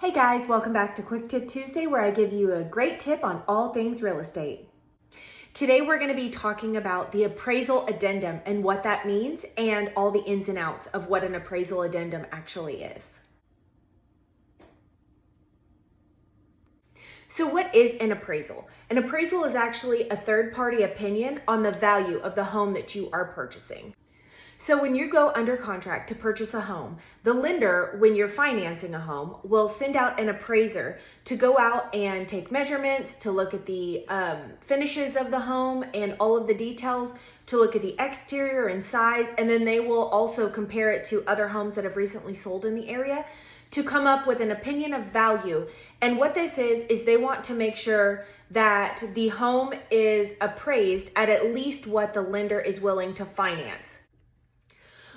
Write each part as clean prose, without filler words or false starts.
Hey guys, welcome back to Quick Tip Tuesday, where I give you a great tip on all things real estate. Today we're going to be talking about the appraisal addendum and what that means and all the ins and outs of what an appraisal addendum actually is. So what is an appraisal? An appraisal is actually a third-party opinion on the value of the home that you are purchasing. So when you go under contract to purchase a home, the lender, when you're financing a home, will send out an appraiser to go out and take measurements, to look at the finishes of the home and all of the details, to look at the exterior and size, and then they will also compare it to other homes that have recently sold in the area to come up with an opinion of value. And what this is they want to make sure that the home is appraised at least what the lender is willing to finance.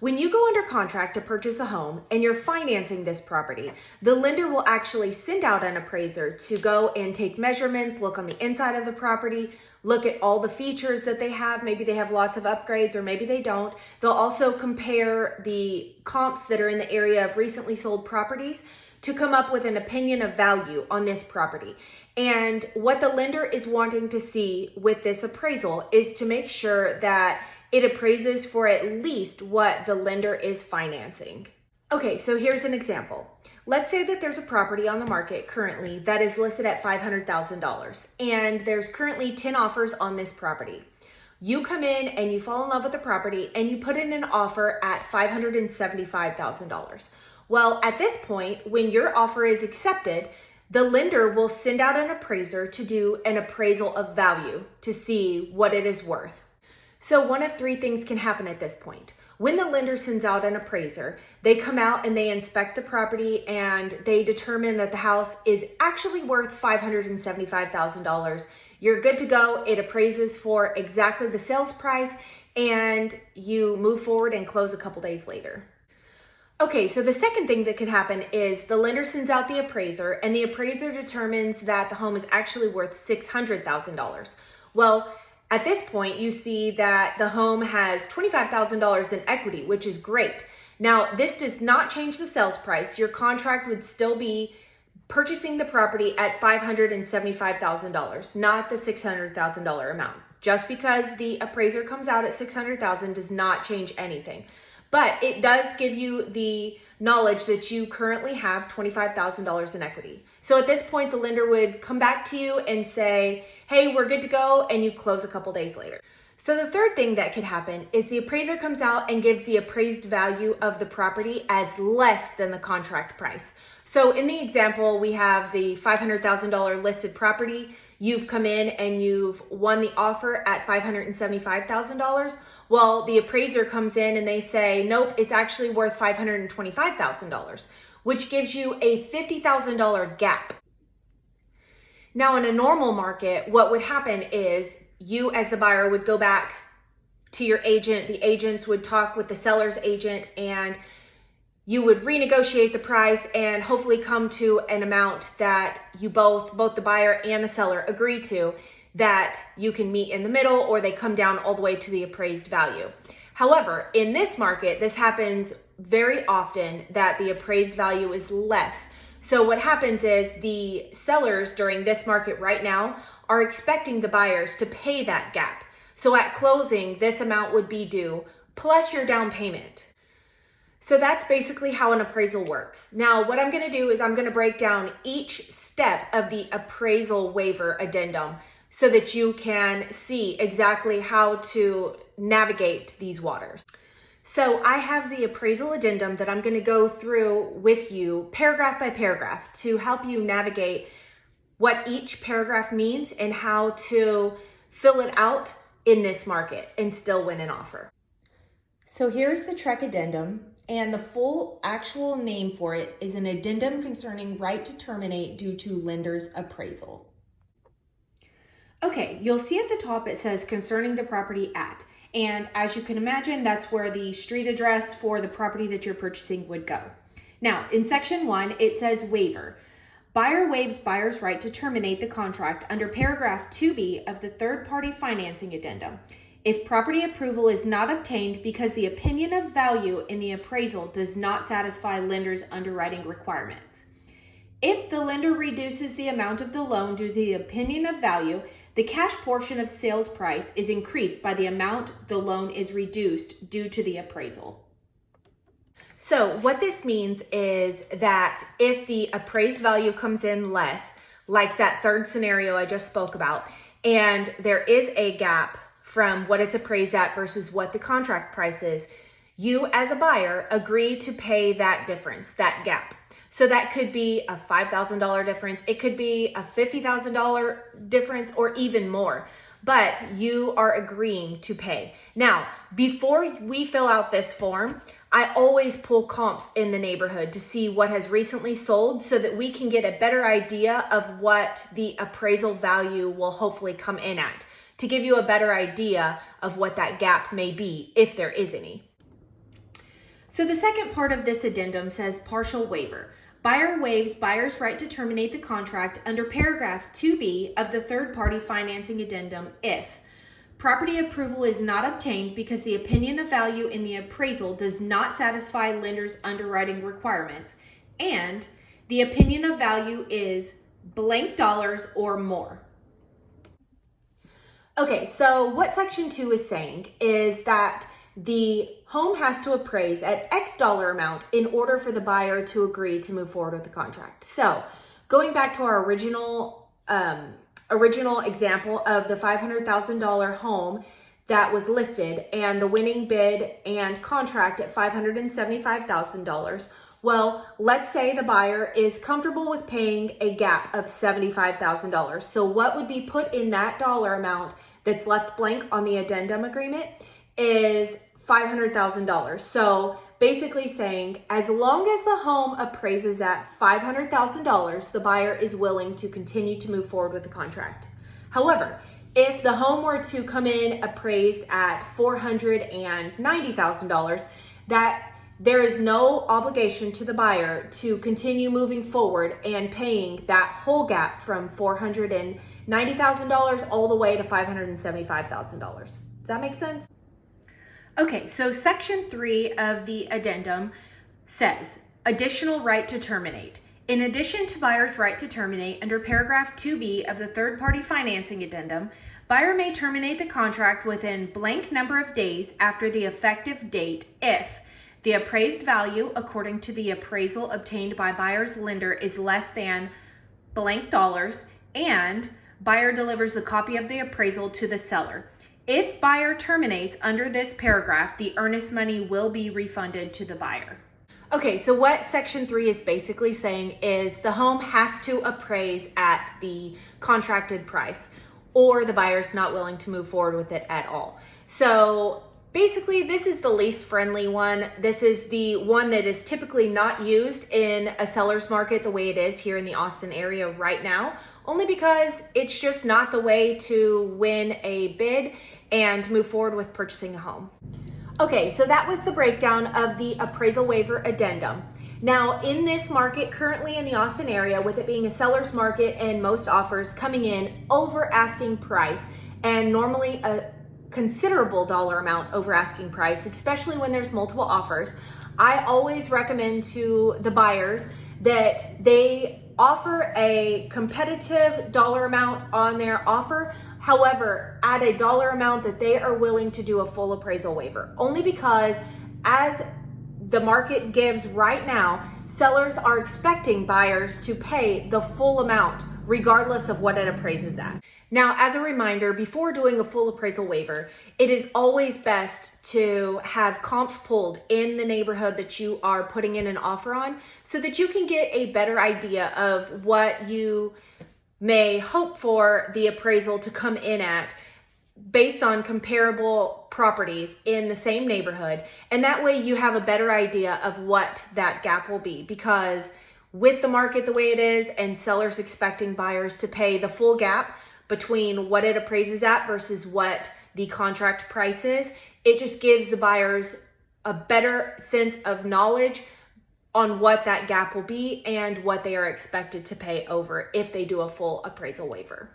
When you go under contract to purchase a home and you're financing this property, the lender will actually send out an appraiser to go and take measurements, look on the inside of the property, look at all the features that they have. Maybe they have lots of upgrades or maybe they don't. They'll also compare the comps that are in the area of recently sold properties to come up with an opinion of value on this property. And what the lender is wanting to see with this appraisal is to make sure that it appraises for at least what the lender is financing. Okay, so here's an example. Let's say that there's a property on the market currently that is listed at $500,000 and there's currently 10 offers on this property. You come in and you fall in love with the property and you put in an offer at $575,000. Well, at this point, when your offer is accepted, the lender will send out an appraiser to do an appraisal of value to see what it is worth. So one of three things can happen at this point. When the lender sends out an appraiser, they come out and they inspect the property and they determine that the house is actually worth $575,000. You're good to go. It appraises for exactly the sales price and you move forward and close a couple days later. Okay, so the second thing that could happen is the lender sends out the appraiser and the appraiser determines that the home is actually worth $600,000. Well, at this point, you see that the home has $25,000 in equity, which is great. Now, this does not change the sales price. Your contract would still be purchasing the property at $575,000, not the $600,000 amount. Just because the appraiser comes out at $600,000 does not change anything. But it does give you the knowledge that you currently have $25,000 in equity. So at this point, the lender would come back to you and say, hey, we're good to go, and you close a couple days later. So the third thing that could happen is the appraiser comes out and gives the appraised value of the property as less than the contract price. So in the example, we have the $500,000 listed property. You've come in and you've won the offer at $575,000. Well, the appraiser comes in and they say, nope, it's actually worth $525,000, which gives you a $50,000 gap. Now, in a normal market, what would happen is you as the buyer would go back to your agent. The agents would talk with the seller's agent and you would renegotiate the price and hopefully come to an amount that you both the buyer and the seller agree to, that you can meet in the middle, or they come down all the way to the appraised value. However, in this market, this happens very often that the appraised value is less. So what happens is the sellers during this market right now are expecting the buyers to pay that gap. So at closing, this amount would be due plus your down payment. So that's basically how an appraisal works. Now, what I'm going to do is I'm going to break down each step of the appraisal waiver addendum so that you can see exactly how to navigate these waters. So I have the appraisal addendum that I'm going to go through with you paragraph by paragraph to help you navigate what each paragraph means and how to fill it out in this market and still win an offer. So here's the TREC addendum, and the full actual name for it is an addendum concerning right to terminate due to lender's appraisal. Okay, you'll see at the top it says concerning the property at, and as you can imagine, that's where the street address for the property that you're purchasing would go. Now, in section 1, it says waiver. Buyer waives buyer's right to terminate the contract under paragraph 2B of the third-party financing addendum if property approval is not obtained because the opinion of value in the appraisal does not satisfy lender's underwriting requirements. If the lender reduces the amount of the loan due to the opinion of value, the cash portion of sales price is increased by the amount the loan is reduced due to the appraisal. So what this means is that if the appraised value comes in less, like that third scenario I just spoke about, and there is a gap from what it's appraised at versus what the contract price is, you as a buyer agree to pay that difference, that gap. So that could be a $5,000 difference. It could be a $50,000 difference or even more, but you are agreeing to pay. Now, before we fill out this form, I always pull comps in the neighborhood to see what has recently sold so that we can get a better idea of what the appraisal value will hopefully come in at, to give you a better idea of what that gap may be, if there is any. So the second part of this addendum says partial waiver. Buyer waives buyer's right to terminate the contract under paragraph 2B of the third-party financing addendum if property approval is not obtained because the opinion of value in the appraisal does not satisfy lender's underwriting requirements, and the opinion of value is blank dollars or more. Okay, so what section 2 is saying is that the home has to appraise at X dollar amount in order for the buyer to agree to move forward with the contract. So going back to our original example of the $500,000 home that was listed and the winning bid and contract at $575,000. Well, let's say the buyer is comfortable with paying a gap of $75,000. So what would be put in that dollar amount that's left blank on the addendum agreement is $500,000. So basically saying, as long as the home appraises at $500,000, the buyer is willing to continue to move forward with the contract. However, if the home were to come in appraised at $490,000, that there is no obligation to the buyer to continue moving forward and paying that whole gap from $490,000 all the way to $575,000. Does that make sense? Okay, so section 3 of the addendum says additional right to terminate. In addition to buyer's right to terminate under paragraph 2B of the third-party financing addendum, buyer may terminate the contract within blank number of days after the effective date if the appraised value according to the appraisal obtained by buyer's lender is less than blank dollars and buyer delivers the copy of the appraisal to the seller. If buyer terminates under this paragraph, the earnest money will be refunded to the buyer. Okay, so what section 3 is basically saying is the home has to appraise at the contracted price or the buyer's not willing to move forward with it at all. So basically, this is the least friendly one. This is the one that is typically not used in a seller's market the way it is here in the Austin area right now, only because it's just not the way to win a bid and move forward with purchasing a home. Okay, so that was the breakdown of the appraisal waiver addendum. Now, in this market currently in the Austin area, with it being a seller's market and most offers coming in over asking price, and normally a considerable dollar amount over asking price, especially when there's multiple offers, I always recommend to the buyers that they offer a competitive dollar amount on their offer. However, at a dollar amount that they are willing to do a full appraisal waiver, only because as the market gives right now, sellers are expecting buyers to pay the full amount regardless of what it appraises at. Now, as a reminder, before doing a full appraisal waiver, it is always best to have comps pulled in the neighborhood that you are putting in an offer on so that you can get a better idea of what you may hope for the appraisal to come in at based on comparable properties in the same neighborhood. And that way you have a better idea of what that gap will be, because with the market the way it is and sellers expecting buyers to pay the full gap between what it appraises at versus what the contract price is, it just gives the buyers a better sense of knowledge on what that gap will be and what they are expected to pay over if they do a full appraisal waiver.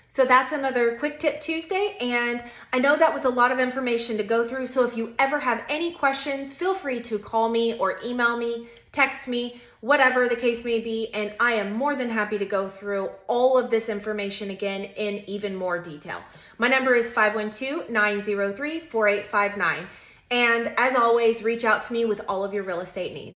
So that's another Quick Tip Tuesday, and I know that was a lot of information to go through, so if you ever have any questions, feel free to call me or email me, text me, whatever the case may be. And I am more than happy to go through all of this information again in even more detail. My number is 512-903-4859. And as always, reach out to me with all of your real estate needs.